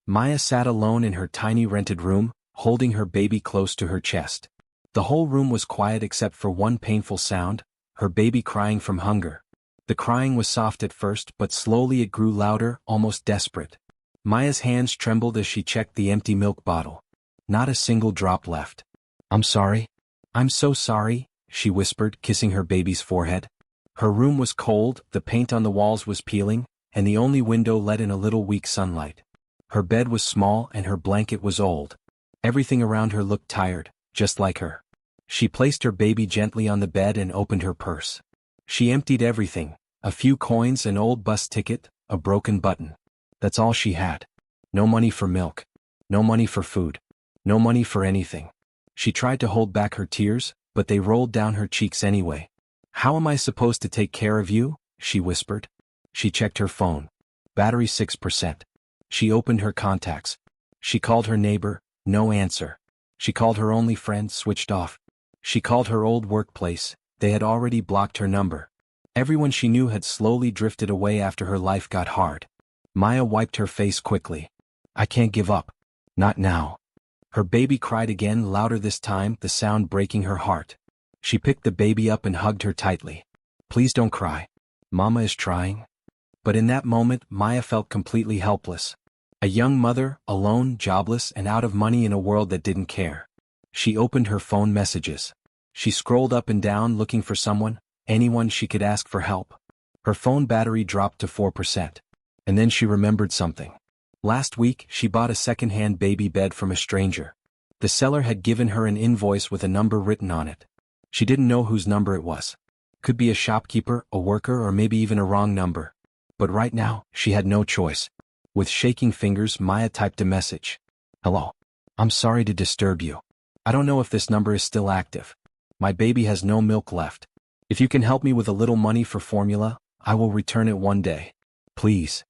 Maya sat alone in her tiny rented room, holding her baby close to her chest. The whole room was quiet except for one painful sound, her baby crying from hunger. The crying was soft at first, but slowly it grew louder, almost desperate. Maya's hands trembled as she checked the empty milk bottle. Not a single drop left. "I'm sorry. I'm so sorry," she whispered, kissing her baby's forehead. Her room was cold, the paint on the walls was peeling, and the only window let in a little weak sunlight. Her bed was small and her blanket was old. Everything around her looked tired, just like her. She placed her baby gently on the bed and opened her purse. She emptied everything, a few coins, an old bus ticket, a broken button. That's all she had. No money for milk. No money for food. No money for anything. She tried to hold back her tears, but they rolled down her cheeks anyway. "How am I supposed to take care of you?" she whispered. She checked her phone. Battery 6%. She opened her contacts. She called her neighbor, no answer. She called her only friend, switched off. She called her old workplace, they had already blocked her number. Everyone she knew had slowly drifted away after her life got hard. Maya wiped her face quickly. "I can't give up. Not now." Her baby cried again, louder this time, the sound breaking her heart. She picked the baby up and hugged her tightly. "Please don't cry. Mama is trying." But in that moment, Maya felt completely helpless. A young mother, alone, jobless, and out of money in a world that didn't care. She opened her phone messages. She scrolled up and down looking for someone, anyone she could ask for help. Her phone battery dropped to 4%. And then she remembered something. Last week, she bought a second-hand baby bed from a stranger. The seller had given her an invoice with a number written on it. She didn't know whose number it was. Could be a shopkeeper, a worker, or maybe even a wrong number. But right now, she had no choice. With shaking fingers, Maya typed a message. "Hello. I'm sorry to disturb you. I don't know if this number is still active. My baby has no milk left. If you can help me with a little money for formula, I will return it one day. Please."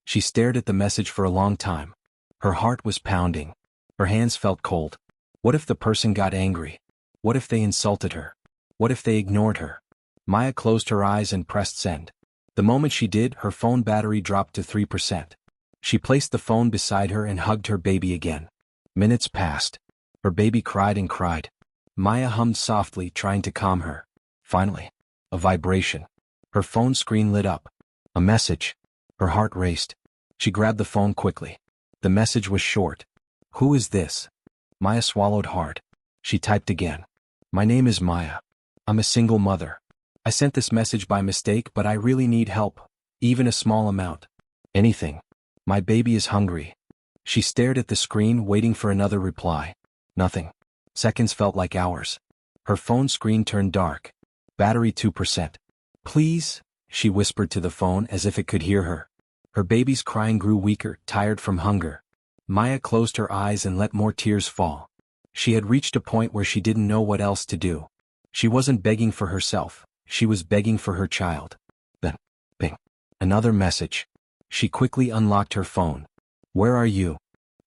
She stared at the message for a long time. Her heart was pounding. Her hands felt cold. What if the person got angry? What if they insulted her? What if they ignored her? Maya closed her eyes and pressed send. The moment she did, her phone battery dropped to 3%. She placed the phone beside her and hugged her baby again. Minutes passed. Her baby cried and cried. Maya hummed softly, trying to calm her. Finally, a vibration. Her phone screen lit up. A message. Her heart raced. She grabbed the phone quickly. The message was short. "Who is this?" Maya swallowed hard. She typed again. "My name is Maya. I'm a single mother. I sent this message by mistake, but I really need help, even a small amount. Anything. My baby is hungry." She stared at the screen, waiting for another reply. Nothing. Seconds felt like hours. Her phone screen turned dark. Battery 2%. "Please," she whispered to the phone as if it could hear her. Her baby's crying grew weaker, tired from hunger. Maya closed her eyes and let more tears fall. She had reached a point where she didn't know what else to do. She wasn't begging for herself, she was begging for her child. Then, ping. Another message. She quickly unlocked her phone. "Where are you?"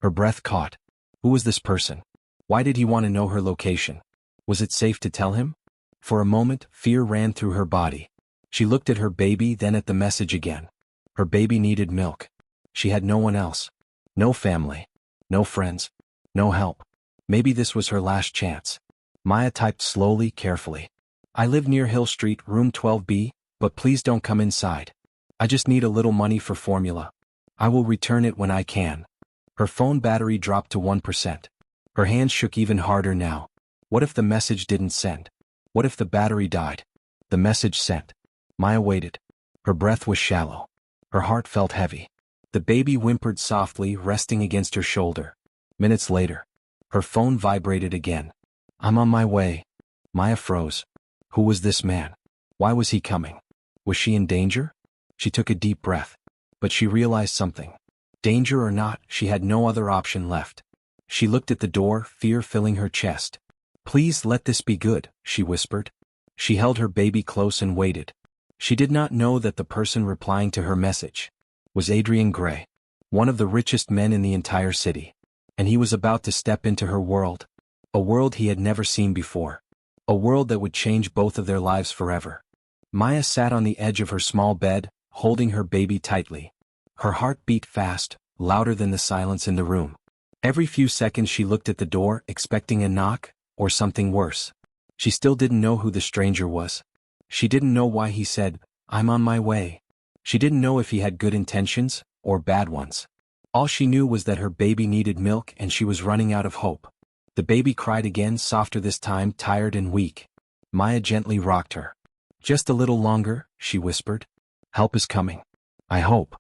Her breath caught. Who was this person? Why did he want to know her location? Was it safe to tell him? For a moment, fear ran through her body. She looked at her baby, then at the message again. Her baby needed milk. She had no one else. No family. No friends. No help. Maybe this was her last chance. Maya typed slowly, carefully. "I live near Hill Street, room 12B, but please don't come inside. I just need a little money for formula. I will return it when I can." Her phone battery dropped to 1%. Her hands shook even harder now. What if the message didn't send? What if the battery died? The message sent. Maya waited. Her breath was shallow. Her heart felt heavy. The baby whimpered softly, resting against her shoulder. Minutes later, her phone vibrated again. "I'm on my way." Maya froze. Who was this man? Why was he coming? Was she in danger? She took a deep breath. But she realized something. Danger or not, she had no other option left. She looked at the door, fear filling her chest. "Please let this be good," she whispered. She held her baby close and waited. She did not know that the person replying to her message was Adrian Gray, one of the richest men in the entire city. And he was about to step into her world. A world he had never seen before. A world that would change both of their lives forever. Maya sat on the edge of her small bed, holding her baby tightly. Her heart beat fast, louder than the silence in the room. Every few seconds she looked at the door, expecting a knock, or something worse. She still didn't know who the stranger was. She didn't know why he said, "I'm on my way." She didn't know if he had good intentions, or bad ones. All she knew was that her baby needed milk and she was running out of hope. The baby cried again, softer this time, tired and weak. Maya gently rocked her. "Just a little longer," she whispered. "Help is coming. I hope."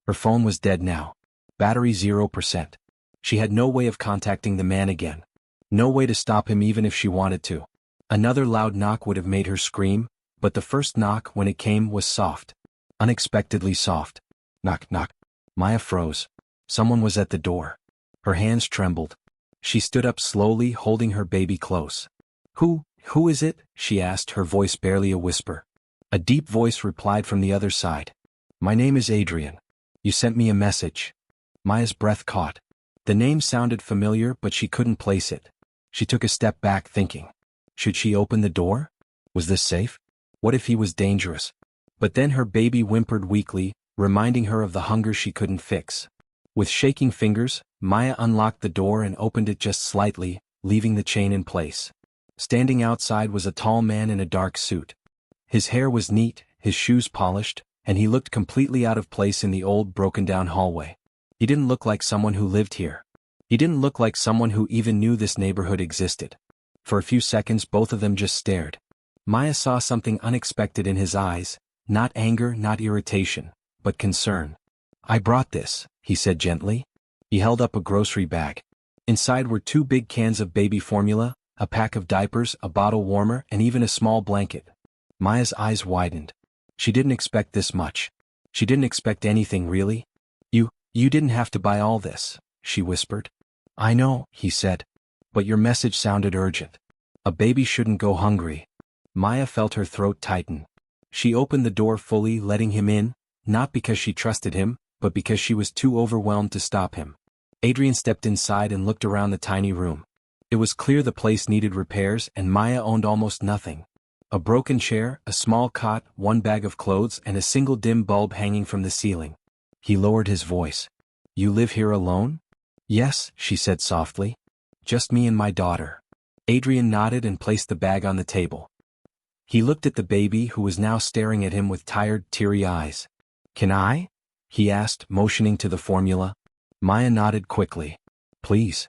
Her phone was dead now. Battery 0%. She had no way of contacting the man again. No way to stop him even if she wanted to. Another loud knock would have made her scream, but the first knock, when it came, was soft. Unexpectedly soft. Knock, knock. Maya froze. Someone was at the door. Her hands trembled. She stood up slowly, holding her baby close. Who is it?" she asked, her voice barely a whisper. A deep voice replied from the other side. "My name is Adrian. You sent me a message." Maya's breath caught. The name sounded familiar, but she couldn't place it. She took a step back, thinking. Should she open the door? Was this safe? What if he was dangerous? But then her baby whimpered weakly, reminding her of the hunger she couldn't fix. With shaking fingers, Maya unlocked the door and opened it just slightly, leaving the chain in place. Standing outside was a tall man in a dark suit. His hair was neat, his shoes polished, and he looked completely out of place in the old, broken-down hallway. He didn't look like someone who lived here. He didn't look like someone who even knew this neighborhood existed. For a few seconds both of them just stared. Maya saw something unexpected in his eyes, not anger, not irritation, but concern. "I brought this," he said gently. He held up a grocery bag. Inside were 2 big cans of baby formula, a pack of diapers, a bottle warmer, and even a small blanket. Maya's eyes widened. She didn't expect this much. She didn't expect anything really. You didn't have to buy all this," she whispered. "I know," he said. "But your message sounded urgent. A baby shouldn't go hungry." Maya felt her throat tighten. She opened the door fully, letting him in, not because she trusted him, but because she was too overwhelmed to stop him. Adrian stepped inside and looked around the tiny room. It was clear the place needed repairs, and Maya owned almost nothing. A broken chair, a small cot, 1 bag of clothes, and a single dim bulb hanging from the ceiling. He lowered his voice. "You live here alone?" "Yes," she said softly. "Just me and my daughter." Adrian nodded and placed the bag on the table. He looked at the baby, who was now staring at him with tired, teary eyes. "Can I?" he asked, motioning to the formula. Maya nodded quickly. "Please."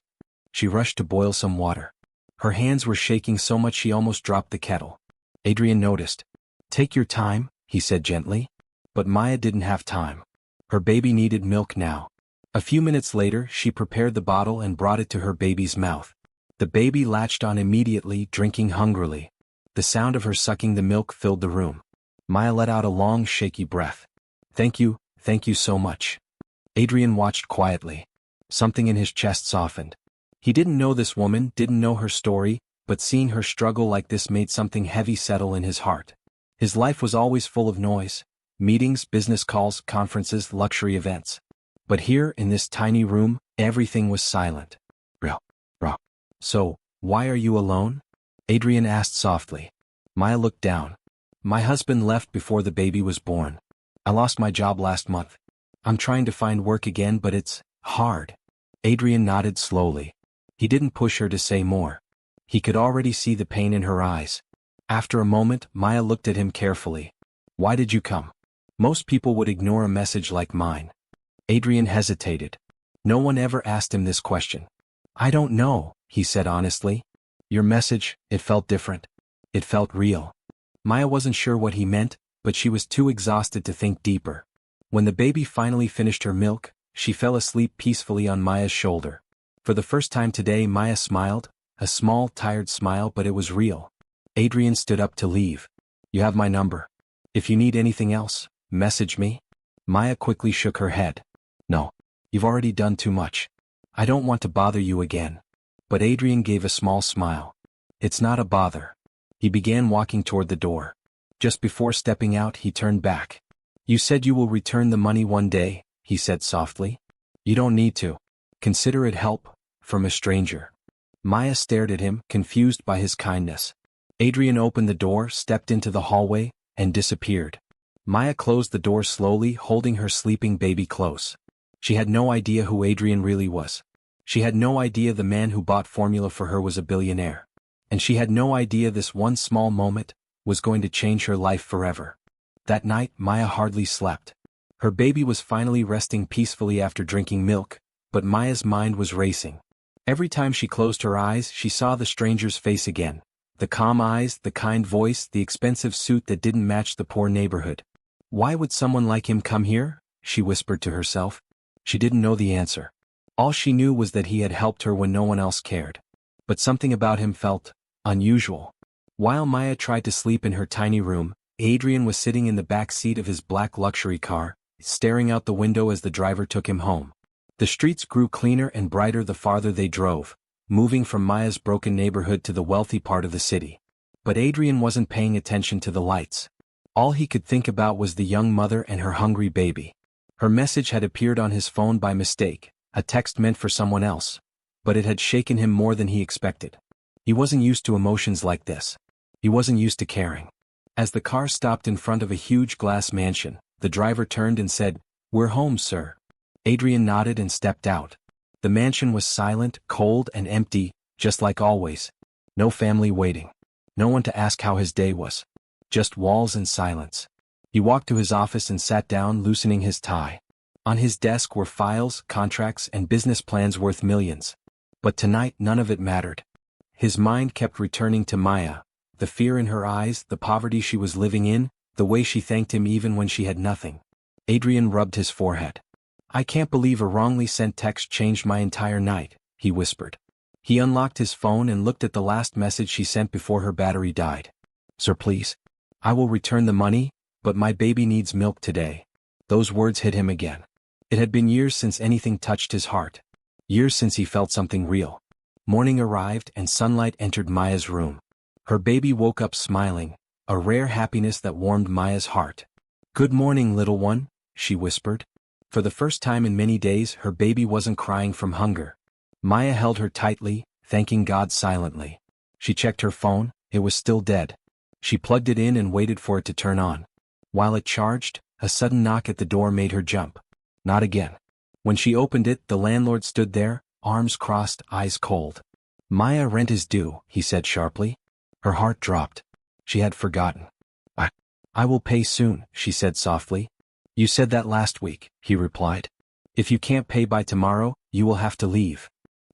She rushed to boil some water. Her hands were shaking so much she almost dropped the kettle. Adrian noticed. "Take your time," he said gently. But Maya didn't have time. Her baby needed milk now. A few minutes later, she prepared the bottle and brought it to her baby's mouth. The baby latched on immediately, drinking hungrily. The sound of her sucking the milk filled the room. Maya let out a long, shaky breath. Thank you so much." Adrian watched quietly. Something in his chest softened. He didn't know this woman, didn't know her story, but seeing her struggle like this made something heavy settle in his heart. His life was always full of noise. Meetings, business calls, conferences, luxury events. But here, in this tiny room, everything was silent. Bro. "So, why are you alone?" Adrian asked softly. Maya looked down. "My husband left before the baby was born. I lost my job last month. I'm trying to find work again, but it's hard." Adrian nodded slowly. He didn't push her to say more. He could already see the pain in her eyes. After a moment, Maya looked at him carefully. "Why did you come?" Most people would ignore a message like mine. Adrian hesitated. No one ever asked him this question. "I don't know," he said honestly. "Your message, it felt different. It felt real." Maya wasn't sure what he meant, but she was too exhausted to think deeper. When the baby finally finished her milk, she fell asleep peacefully on Maya's shoulder. For the first time today, Maya smiled, a small, tired smile, but it was real. Adrian stood up to leave. "You have my number. If you need anything else, message me." Maya quickly shook her head. "No. You've already done too much. I don't want to bother you again." But Adrian gave a small smile. "It's not a bother." He began walking toward the door. Just before stepping out, he turned back. "You said you will return the money one day," he said softly. "You don't need to. Consider it help, from a stranger." Maya stared at him, confused by his kindness. Adrian opened the door, stepped into the hallway, and disappeared. Maya closed the door slowly, holding her sleeping baby close. She had no idea who Adrian really was. She had no idea the man who bought formula for her was a billionaire. And she had no idea this one small moment was going to change her life forever. That night, Maya hardly slept. Her baby was finally resting peacefully after drinking milk, but Maya's mind was racing. Every time she closed her eyes, she saw the stranger's face again. The calm eyes, the kind voice, the expensive suit that didn't match the poor neighborhood. Why would someone like him come here? She whispered to herself. She didn't know the answer. All she knew was that he had helped her when no one else cared. But something about him felt unusual. While Maya tried to sleep in her tiny room, Adrian was sitting in the back seat of his black luxury car, staring out the window as the driver took him home. The streets grew cleaner and brighter the farther they drove, moving from Maya's broken neighborhood to the wealthy part of the city. But Adrian wasn't paying attention to the lights. All he could think about was the young mother and her hungry baby. Her message had appeared on his phone by mistake, a text meant for someone else, but it had shaken him more than he expected. He wasn't used to emotions like this. He wasn't used to caring. As the car stopped in front of a huge glass mansion, the driver turned and said, "We're home, sir." Adrian nodded and stepped out. The mansion was silent, cold, and empty, just like always. No family waiting. No one to ask how his day was. Just walls and silence. He walked to his office and sat down, loosening his tie. On his desk were files, contracts, and business plans worth millions. But tonight none of it mattered. His mind kept returning to Maya, the fear in her eyes, the poverty she was living in, the way she thanked him even when she had nothing. Adrian rubbed his forehead. "I can't believe a wrongly sent text changed my entire night," he whispered. He unlocked his phone and looked at the last message she sent before her battery died. "Sir, please. I will return the money, but my baby needs milk today." Those words hit him again. It had been years since anything touched his heart. Years since he felt something real. Morning arrived and sunlight entered Maya's room. Her baby woke up smiling, a rare happiness that warmed Maya's heart. "Good morning, little one," she whispered. For the first time in many days, her baby wasn't crying from hunger. Maya held her tightly, thanking God silently. She checked her phone, it was still dead. She plugged it in and waited for it to turn on. While it charged, a sudden knock at the door made her jump. Not again. When she opened it, the landlord stood there, arms crossed, eyes cold. "Maya, rent is due," he said sharply. Her heart dropped. She had forgotten. I will pay soon," she said softly. "You said that last week," he replied. "If you can't pay by tomorrow, you will have to leave."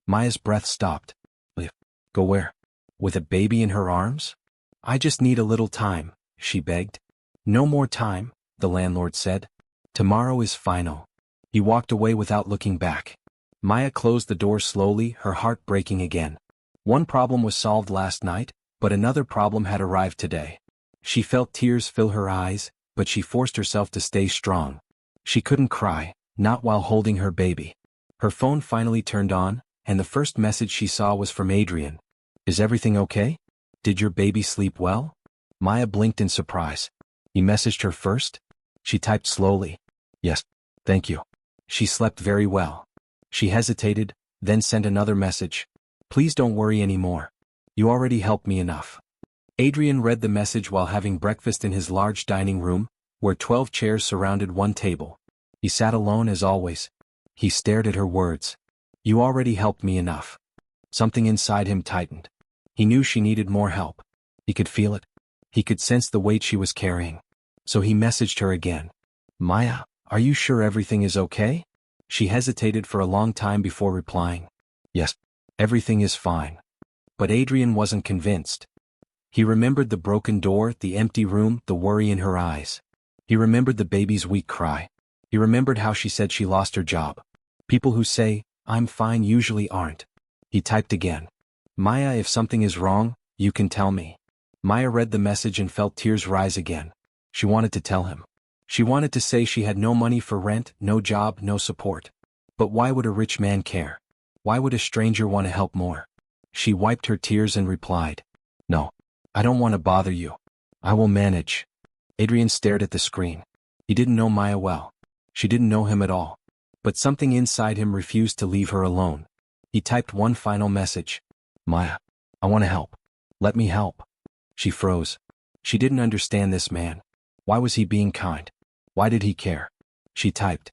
Maya's breath stopped. "Leave? Go where? With a baby in her arms?" "I just need a little time," she begged. "No more time," the landlord said. "Tomorrow is final." He walked away without looking back. Maya closed the door slowly, her heart breaking again. One problem was solved last night, but another problem had arrived today. She felt tears fill her eyes, but she forced herself to stay strong. She couldn't cry, not while holding her baby. Her phone finally turned on, and the first message she saw was from Adrian. "Is everything okay? Did your baby sleep well?" Maya blinked in surprise. He messaged her first? She typed slowly. "Yes, thank you. She slept very well." She hesitated, then sent another message. "Please don't worry anymore. You already helped me enough." Adrian read the message while having breakfast in his large dining room, where 12 chairs surrounded one table. He sat alone as always. He stared at her words. "You already helped me enough." Something inside him tightened. He knew she needed more help. He could feel it. He could sense the weight she was carrying. So he messaged her again. "Maya, are you sure everything is okay?" She hesitated for a long time before replying. "Yes, everything is fine." But Adrian wasn't convinced. He remembered the broken door, the empty room, the worry in her eyes. He remembered the baby's weak cry. He remembered how she said she lost her job. People who say, "I'm fine," usually aren't. He typed again. "Maya, if something is wrong, you can tell me." Maya read the message and felt tears rise again. She wanted to tell him. She wanted to say she had no money for rent, no job, no support. But why would a rich man care? Why would a stranger want to help more? She wiped her tears and replied, "No. I don't want to bother you. I will manage." Adrian stared at the screen. He didn't know Maya well. She didn't know him at all. But something inside him refused to leave her alone. He typed one final message. "Maya, I want to help. Let me help." She froze. She didn't understand this man. Why was he being kind? Why did he care? She typed,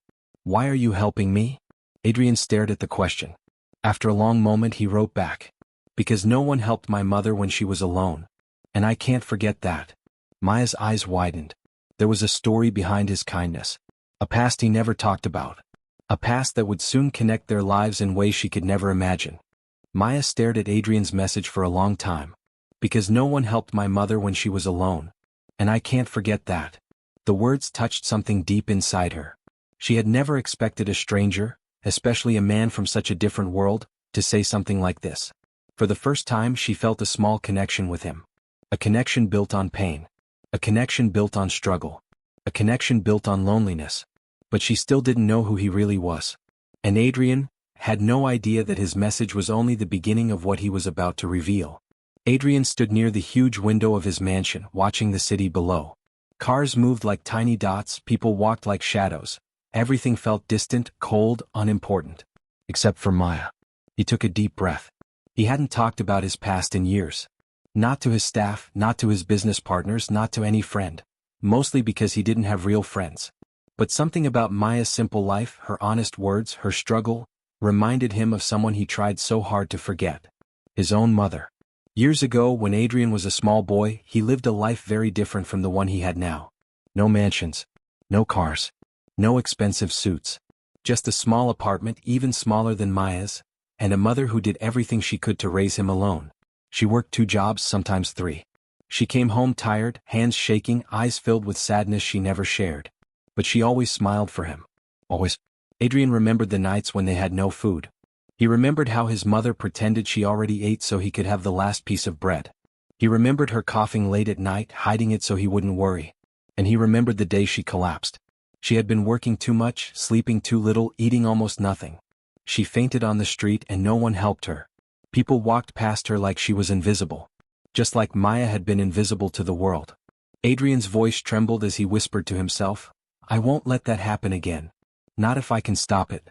Why are you helping me? Adrian stared at the question. After a long moment he wrote back. Because no one helped my mother when she was alone. And I can't forget that. Maya's eyes widened. There was a story behind his kindness. A past he never talked about. A past that would soon connect their lives in ways she could never imagine. Maya stared at Adrian's message for a long time. Because no one helped my mother when she was alone. And I can't forget that. The words touched something deep inside her. She had never expected a stranger, especially a man from such a different world, to say something like this. For the first time she felt a small connection with him. A connection built on pain. A connection built on struggle. A connection built on loneliness. But she still didn't know who he really was. And Adrian had no idea that his message was only the beginning of what he was about to reveal. Adrian stood near the huge window of his mansion, watching the city below. Cars moved like tiny dots, people walked like shadows. Everything felt distant, cold, unimportant. Except for Maya. He took a deep breath. He hadn't talked about his past in years. Not to his staff, not to his business partners, not to any friend. Mostly because he didn't have real friends. But something about Maya's simple life, her honest words, her struggle, reminded him of someone he tried so hard to forget. His own mother. Years ago, when Adrian was a small boy, he lived a life very different from the one he had now. No mansions. No cars. No expensive suits. Just a small apartment, even smaller than Maya's, and a mother who did everything she could to raise him alone. She worked 2 jobs, sometimes 3. She came home tired, hands shaking, eyes filled with sadness she never shared. But she always smiled for him. Always. Adrian remembered the nights when they had no food. He remembered how his mother pretended she already ate so he could have the last piece of bread. He remembered her coughing late at night, hiding it so he wouldn't worry. And he remembered the day she collapsed. She had been working too much, sleeping too little, eating almost nothing. She fainted on the street and no one helped her. People walked past her like she was invisible. Just like Maya had been invisible to the world. Adrian's voice trembled as he whispered to himself, I won't let that happen again. Not if I can stop it.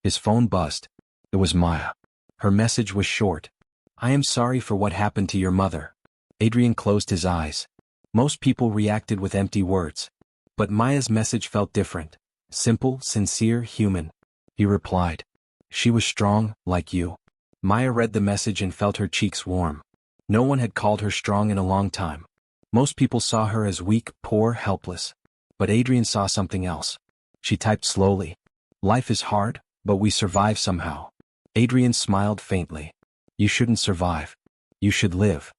His phone buzzed. It was Maya. Her message was short. I am sorry for what happened to your mother. Adrian closed his eyes. Most people reacted with empty words. But Maya's message felt different. Simple, sincere, human. He replied. She was strong, like you. Maya read the message and felt her cheeks warm. No one had called her strong in a long time. Most people saw her as weak, poor, helpless. But Adrian saw something else. She typed slowly. Life is hard, but we survive somehow. Adrian smiled faintly. You shouldn't survive. You should live.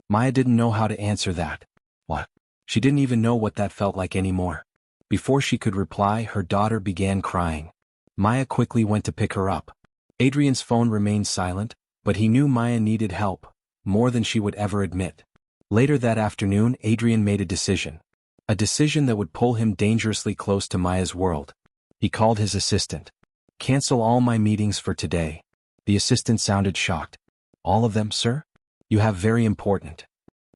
Maya didn't know how to answer that. What? She didn't even know what that felt like anymore. Before she could reply, her daughter began crying. Maya quickly went to pick her up. Adrian's phone remained silent, but he knew Maya needed help, more than she would ever admit. Later that afternoon, Adrian made a decision. A decision that would pull him dangerously close to Maya's world. He called his assistant. Cancel all my meetings for today. The assistant sounded shocked. All of them, sir? You have very important.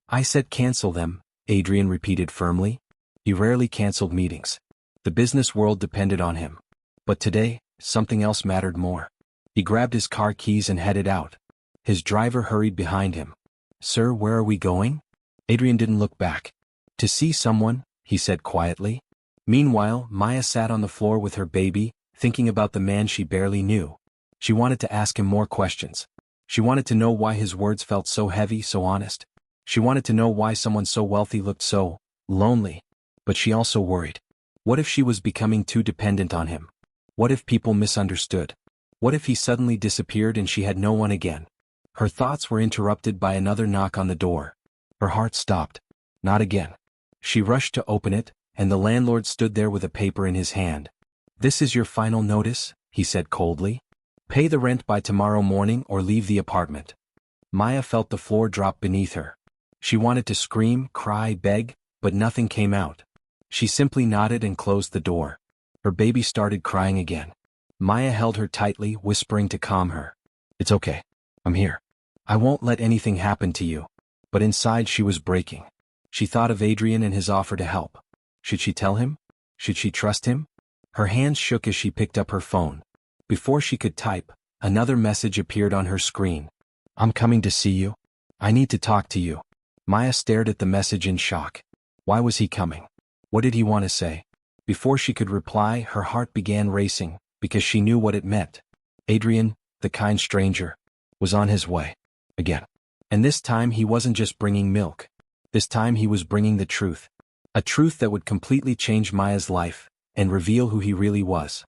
I said cancel them, Adrian repeated firmly. He rarely canceled meetings. The business world depended on him. But today, something else mattered more. He grabbed his car keys and headed out. His driver hurried behind him. Sir, where are we going? Adrian didn't look back. To see someone, he said quietly. Meanwhile, Maya sat on the floor with her baby, thinking about the man she barely knew. She wanted to ask him more questions. She wanted to know why his words felt so heavy, so honest. She wanted to know why someone so wealthy looked so lonely. But she also worried. What if she was becoming too dependent on him? What if people misunderstood? What if he suddenly disappeared and she had no one again? Her thoughts were interrupted by another knock on the door. Her heart stopped. Not again. She rushed to open it, and the landlord stood there with a paper in his hand. This is your final notice, he said coldly. Pay the rent by tomorrow morning or leave the apartment. Maya felt the floor drop beneath her. She wanted to scream, cry, beg, but nothing came out. She simply nodded and closed the door. Her baby started crying again. Maya held her tightly, whispering to calm her. It's okay. I'm here. I won't let anything happen to you. But inside she was breaking. She thought of Adrian and his offer to help. Should she tell him? Should she trust him? Her hands shook as she picked up her phone. Before she could type, another message appeared on her screen. I'm coming to see you. I need to talk to you. Maya stared at the message in shock. Why was he coming? What did he want to say? Before she could reply, her heart began racing, because she knew what it meant. Adrian, the kind stranger, was on his way. Again. And this time he wasn't just bringing milk. This time he was bringing the truth. A truth that would completely change Maya's life, and reveal who he really was.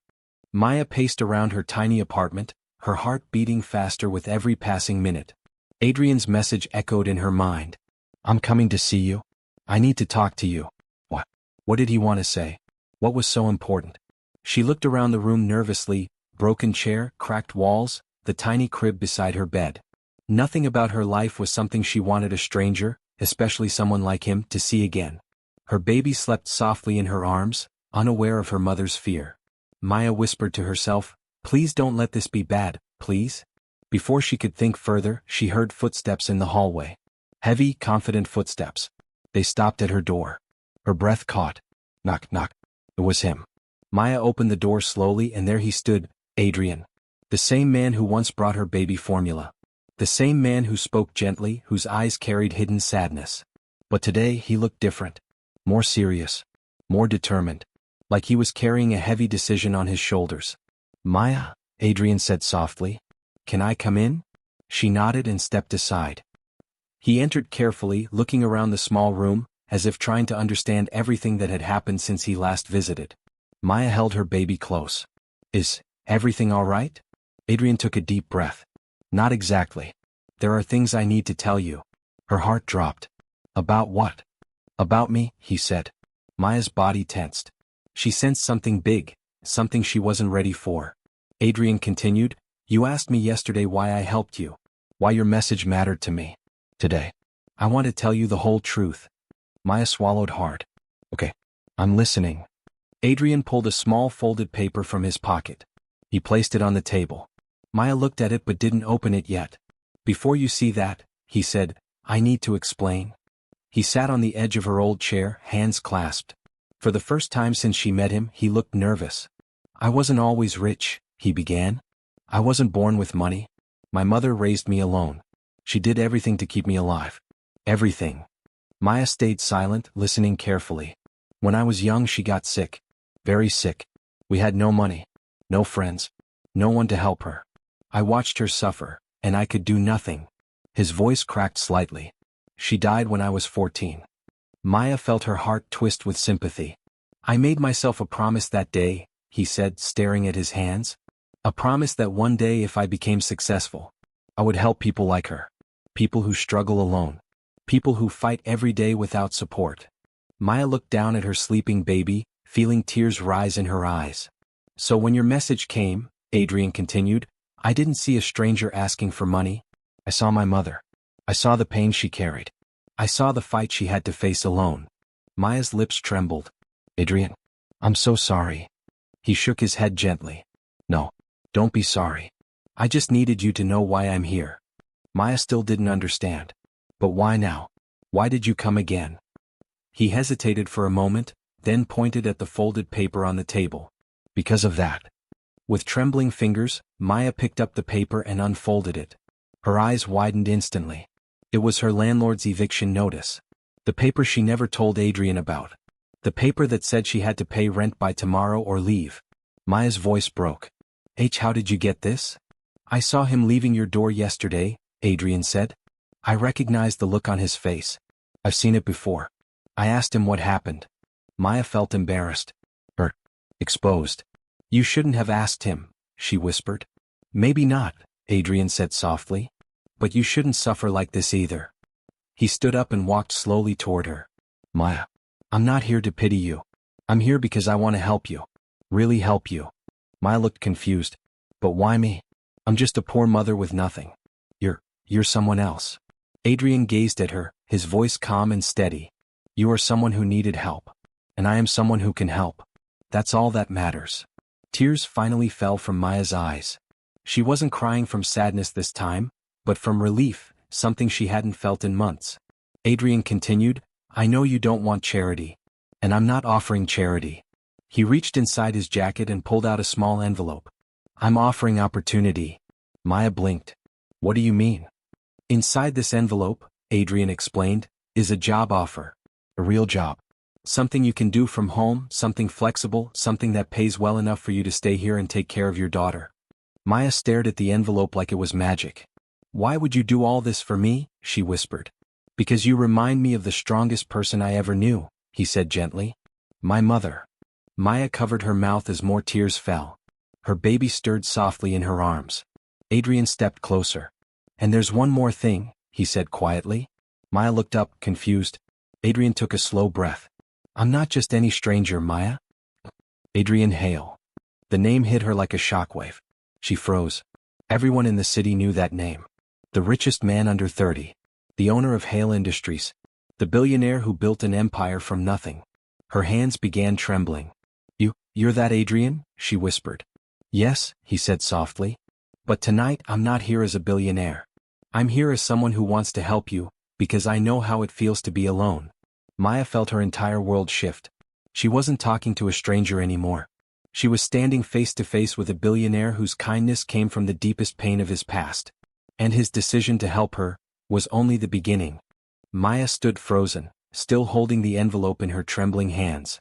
Maya paced around her tiny apartment, her heart beating faster with every passing minute. Adrian's message echoed in her mind. I'm coming to see you. I need to talk to you. What? What did he want to say? What was so important? She looked around the room nervously, broken chair, cracked walls, the tiny crib beside her bed. Nothing about her life was something she wanted a stranger, especially someone like him, to see again. Her baby slept softly in her arms, unaware of her mother's fear. Maya whispered to herself, "Please don't let this be bad, please." Before she could think further, she heard footsteps in the hallway. Heavy, confident footsteps. They stopped at her door. Her breath caught. Knock, knock. It was him. Maya opened the door slowly and there he stood, Adrian. The same man who once brought her baby formula. The same man who spoke gently, whose eyes carried hidden sadness. But today he looked different. More serious. More determined. Like he was carrying a heavy decision on his shoulders. "Maya," Adrian said softly. "Can I come in?" She nodded and stepped aside. He entered carefully, looking around the small room, as if trying to understand everything that had happened since he last visited. Maya held her baby close. "Is everything all right?" Adrian took a deep breath. "Not exactly. There are things I need to tell you." Her heart dropped. "About what?" "About me," he said. Maya's body tensed. She sensed something big, something she wasn't ready for. Adrian continued, "You asked me yesterday why I helped you. Why your message mattered to me. Today, I want to tell you the whole truth." Maya swallowed hard. "Okay, I'm listening." Adrian pulled a small folded paper from his pocket. He placed it on the table. Maya looked at it but didn't open it yet. "Before you see that," he said, "I need to explain." He sat on the edge of her old chair, hands clasped. For the first time since she met him, he looked nervous. "I wasn't always rich," he began. "I wasn't born with money. My mother raised me alone. She did everything to keep me alive. Everything." Maya stayed silent, listening carefully. "When I was young she got sick. Very sick. We had no money. No friends. No one to help her. I watched her suffer, and I could do nothing." His voice cracked slightly. "She died when I was 14. Maya felt her heart twist with sympathy. "I made myself a promise that day," he said, staring at his hands. "A promise that one day if I became successful, I would help people like her. People who struggle alone. People who fight every day without support." Maya looked down at her sleeping baby, feeling tears rise in her eyes. "So when your message came," Adrian continued, "I didn't see a stranger asking for money. I saw my mother. I saw the pain she carried. I saw the fight she had to face alone." Maya's lips trembled. "Adrian, I'm so sorry." He shook his head gently. "No, don't be sorry. I just needed you to know why I'm here." Maya still didn't understand. "But why now? Why did you come again?" He hesitated for a moment, then pointed at the folded paper on the table. "Because of that." With trembling fingers, Maya picked up the paper and unfolded it. Her eyes widened instantly. It was her landlord's eviction notice. The paper she never told Adrian about. The paper that said she had to pay rent by tomorrow or leave. Maya's voice broke. How did you get this?" "I saw him leaving your door yesterday," Adrian said. "I recognized the look on his face. I've seen it before." I asked him what happened. Maya felt embarrassed. Hurt. Exposed. "You shouldn't have asked him," she whispered. "Maybe not," Adrian said softly. "But you shouldn't suffer like this either." He stood up and walked slowly toward her. "Maya, I'm not here to pity you. I'm here because I want to help you. Really help you." Maya looked confused. "But why me? I'm just a poor mother with nothing." You're someone else." Adrian gazed at her, his voice calm and steady. "You are someone who needed help. And I am someone who can help. That's all that matters." Tears finally fell from Maya's eyes. She wasn't crying from sadness this time, but from relief, something she hadn't felt in months. Adrian continued, "I know you don't want charity. And I'm not offering charity." He reached inside his jacket and pulled out a small envelope. "I'm offering opportunity." Maya blinked. "What do you mean?" "Inside this envelope," Adrian explained, "is a job offer. A real job. Something you can do from home, something flexible, something that pays well enough for you to stay here and take care of your daughter. Maya stared at the envelope like it was magic. Why would you do all this for me? She whispered. Because you remind me of the strongest person I ever knew, he said gently. My mother. Maya covered her mouth as more tears fell. Her baby stirred softly in her arms. Adrian stepped closer. And there's one more thing, he said quietly. Maya looked up, confused. Adrian took a slow breath. I'm not just any stranger, Maya. Adrian Hale. The name hit her like a shockwave. She froze. Everyone in the city knew that name. The richest man under 30. The owner of Hale Industries. The billionaire who built an empire from nothing. Her hands began trembling. You're that Adrian? She whispered. Yes, he said softly. But tonight I'm not here as a billionaire. I'm here as someone who wants to help you, because I know how it feels to be alone. Maya felt her entire world shift. She wasn't talking to a stranger anymore. She was standing face to face with a billionaire whose kindness came from the deepest pain of his past. And his decision to help her was only the beginning. Maya stood frozen, still holding the envelope in her trembling hands.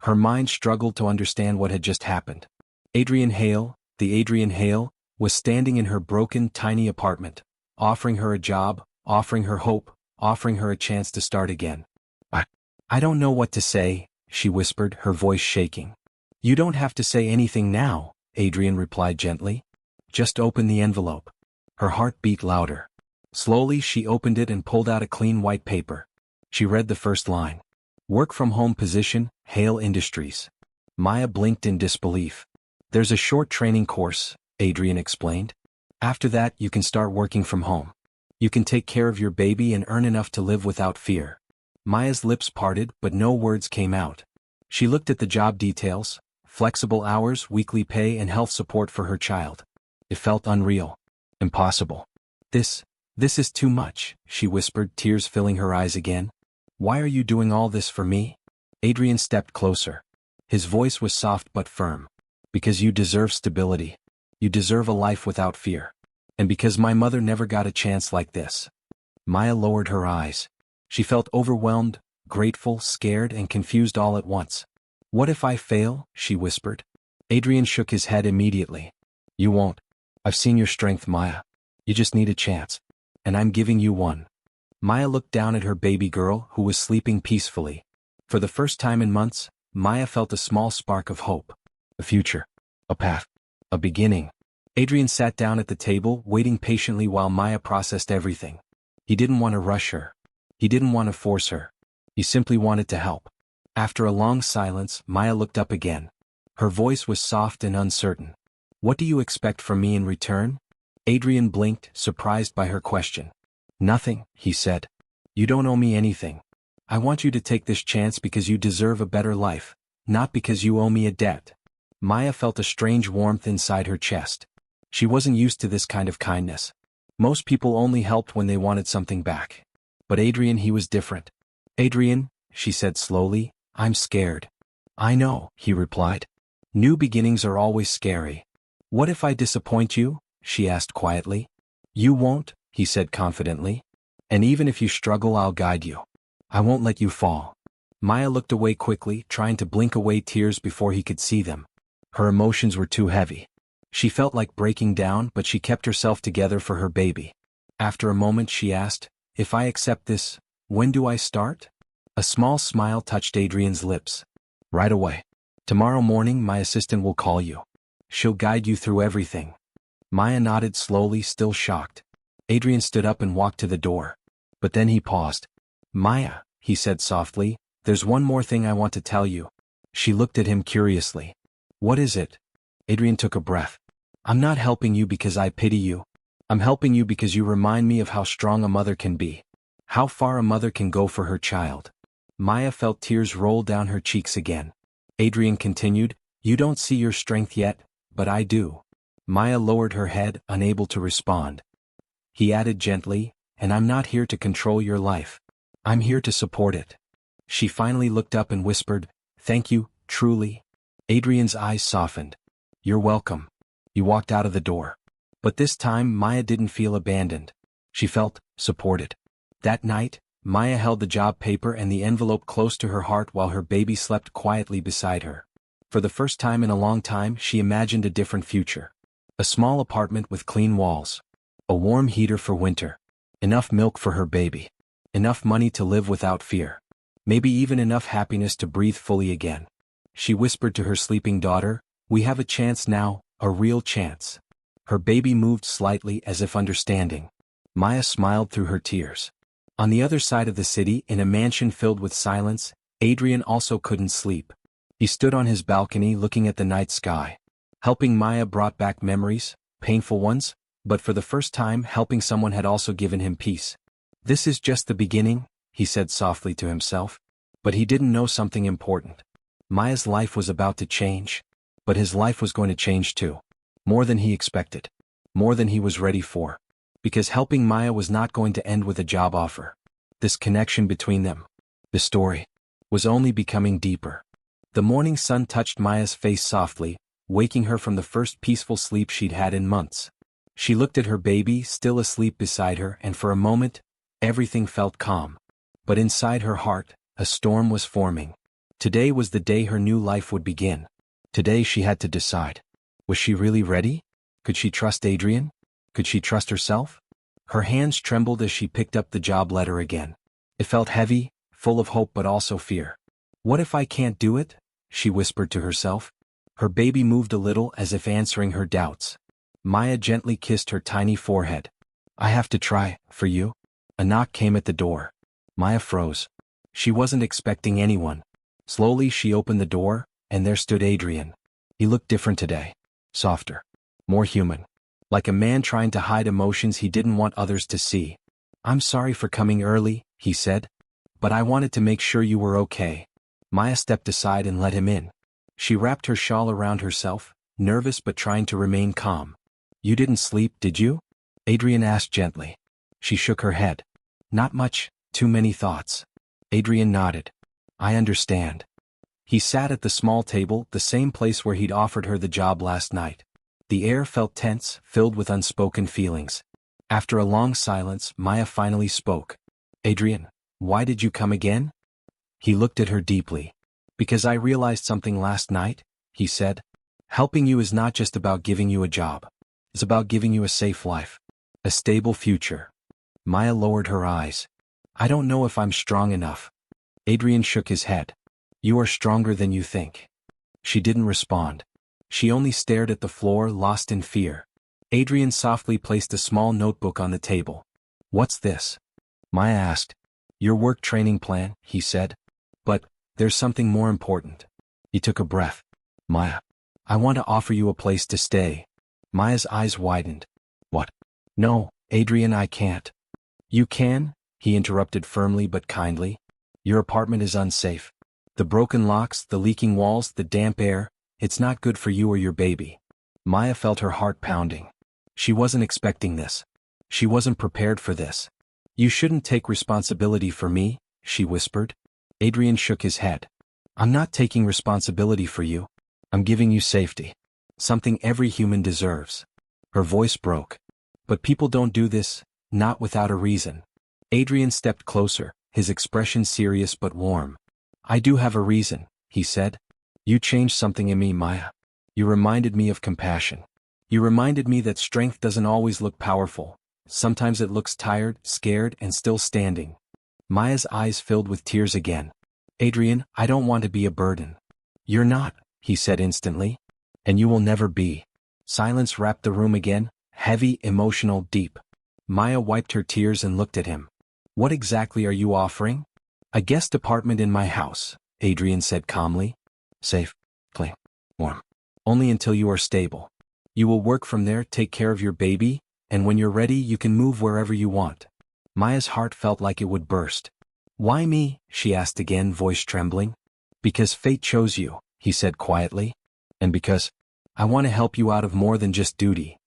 Her mind struggled to understand what had just happened. Adrian Hale, the Adrian Hale, was standing in her broken, tiny apartment, offering her a job, offering her hope, offering her a chance to start again. I don't know what to say, she whispered, her voice shaking. You don't have to say anything now, Adrian replied gently. Just open the envelope. Her heart beat louder. Slowly she opened it and pulled out a clean white paper. She read the first line. Work from home position, Hale Industries. Maya blinked in disbelief. There's a short training course, Adrian explained. After that you can start working from home. You can take care of your baby and earn enough to live without fear. Maya's lips parted, but no words came out. She looked at the job details, flexible hours, weekly pay, and health support for her child. It felt unreal. Impossible. This is too much, she whispered, tears filling her eyes again. Why are you doing all this for me? Adrian stepped closer. His voice was soft but firm. Because you deserve stability. You deserve a life without fear. And because my mother never got a chance like this. Maya lowered her eyes. She felt overwhelmed, grateful, scared, and confused all at once. What if I fail? She whispered. Adrian shook his head immediately. You won't. I've seen your strength, Maya. You just need a chance. And I'm giving you one. Maya looked down at her baby girl, who was sleeping peacefully. For the first time in months, Maya felt a small spark of hope. A future. A path. A beginning. Adrian sat down at the table, waiting patiently while Maya processed everything. He didn't want to rush her. He didn't want to force her. He simply wanted to help. After a long silence, Maya looked up again. Her voice was soft and uncertain. What do you expect from me in return? Adrian blinked, surprised by her question. Nothing, he said. You don't owe me anything. I want you to take this chance because you deserve a better life, not because you owe me a debt. Maya felt a strange warmth inside her chest. She wasn't used to this kind of kindness. Most people only helped when they wanted something back. But Adrian, he was different. Adrian, she said slowly, I'm scared. I know, he replied. New beginnings are always scary. What if I disappoint you? She asked quietly. You won't, he said confidently. And even if you struggle, I'll guide you. I won't let you fall. Maya looked away quickly, trying to blink away tears before he could see them. Her emotions were too heavy. She felt like breaking down, but she kept herself together for her baby. After a moment she asked, If I accept this, when do I start? A small smile touched Adrian's lips. Right away. Tomorrow morning my assistant will call you. She'll guide you through everything. Maya nodded slowly, still shocked. Adrian stood up and walked to the door. But then he paused. Maya, he said softly, there's one more thing I want to tell you. She looked at him curiously. What is it? Adrian took a breath. I'm not helping you because I pity you. I'm helping you because you remind me of how strong a mother can be. How far a mother can go for her child. Maya felt tears roll down her cheeks again. Adrian continued, You don't see your strength yet, but I do. Maya lowered her head, unable to respond. He added gently, And I'm not here to control your life. I'm here to support it. She finally looked up and whispered, Thank you, truly. Adrian's eyes softened. You're welcome. He walked out of the door. But this time Maya didn't feel abandoned. She felt supported. That night, Maya held the job paper and the envelope close to her heart while her baby slept quietly beside her. For the first time in a long time, she imagined a different future. A small apartment with clean walls. A warm heater for winter. Enough milk for her baby. Enough money to live without fear. Maybe even enough happiness to breathe fully again. She whispered to her sleeping daughter, "We have a chance now, a real chance." Her baby moved slightly as if understanding. Maya smiled through her tears. On the other side of the city, in a mansion filled with silence, Adrian also couldn't sleep. He stood on his balcony looking at the night sky. Helping Maya brought back memories, painful ones, but for the first time helping someone had also given him peace. "This is just the beginning," he said softly to himself. But he didn't know something important. Maya's life was about to change. But his life was going to change too. More than he expected. More than he was ready for. Because helping Maya was not going to end with a job offer. This connection between them, the story, was only becoming deeper. The morning sun touched Maya's face softly, waking her from the first peaceful sleep she'd had in months. She looked at her baby, still asleep beside her, and for a moment, everything felt calm. But inside her heart, a storm was forming. Today was the day her new life would begin. Today she had to decide. Was she really ready? Could she trust Adrian? Could she trust herself? Her hands trembled as she picked up the job letter again. It felt heavy, full of hope but also fear. "What if I can't do it?" she whispered to herself. Her baby moved a little as if answering her doubts. Maya gently kissed her tiny forehead. "I have to try, for you." A knock came at the door. Maya froze. She wasn't expecting anyone. Slowly she opened the door, and there stood Adrian. He looked different today. Softer. More human. Like a man trying to hide emotions he didn't want others to see. "I'm sorry for coming early," he said. "But I wanted to make sure you were okay." Maya stepped aside and let him in. She wrapped her shawl around herself, nervous but trying to remain calm. "You didn't sleep, did you?" Adrian asked gently. She shook her head. "Not much, too many thoughts." Adrian nodded. "I understand." He sat at the small table, the same place where he'd offered her the job last night. The air felt tense, filled with unspoken feelings. After a long silence, Maya finally spoke. "Adrian, why did you come again?" He looked at her deeply. "Because I realized something last night," he said. "Helping you is not just about giving you a job. It's about giving you a safe life. A stable future." Maya lowered her eyes. "I don't know if I'm strong enough." Adrian shook his head. "You are stronger than you think." She didn't respond. She only stared at the floor, lost in fear. Adrian softly placed a small notebook on the table. "What's this?" Maya asked. "Your work training plan," he said. "But there's something more important." He took a breath. "Maya, I want to offer you a place to stay." Maya's eyes widened. "What?" "No, Adrian, I can't." "You can," he interrupted firmly but kindly. "Your apartment is unsafe. The broken locks, the leaking walls, the damp air, it's not good for you or your baby." Maya felt her heart pounding. She wasn't expecting this. She wasn't prepared for this. "You shouldn't take responsibility for me," she whispered. Adrian shook his head. "I'm not taking responsibility for you. I'm giving you safety. Something every human deserves." Her voice broke. "But people don't do this, not without a reason." Adrian stepped closer, his expression serious but warm. "I do have a reason," he said. "You changed something in me, Maya. You reminded me of compassion. You reminded me that strength doesn't always look powerful. Sometimes it looks tired, scared, and still standing." Maya's eyes filled with tears again. "Adrian, I don't want to be a burden." "You're not," he said instantly. "And you will never be." Silence wrapped the room again, heavy, emotional, deep. Maya wiped her tears and looked at him. "What exactly are you offering?" "A guest apartment in my house," Adrian said calmly. "Safe, clean, warm. Only until you are stable. You will work from there, take care of your baby, and when you're ready you can move wherever you want." Maya's heart felt like it would burst. "Why me?" she asked again, voice trembling. "Because fate chose you," he said quietly. "And because I want to help you out of more than just duty."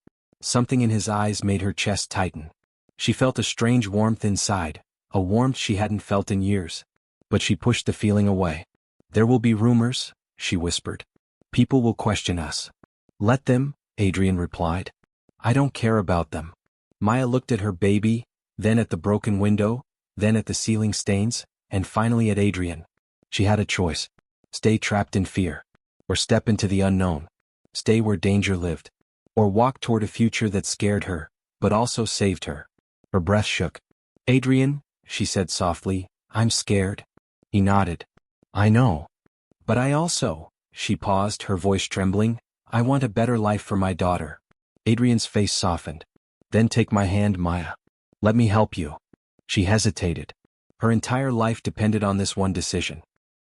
Something in his eyes made her chest tighten. She felt a strange warmth inside, a warmth she hadn't felt in years. But she pushed the feeling away. "There will be rumors," she whispered. "People will question us." "Let them," Adrian replied. "I don't care about them." Maya looked at her baby, then at the broken window, then at the ceiling stains, and finally at Adrian. She had a choice. Stay trapped in fear. Or step into the unknown. Stay where danger lived. Or walk toward a future that scared her, but also saved her. Her breath shook. Adrian, she said softly, I'm scared. He nodded. I know. But I also, she paused, her voice trembling, I want a better life for my daughter. Adrian's face softened. Then take my hand, Maya. Let me help you. She hesitated. Her entire life depended on this one decision.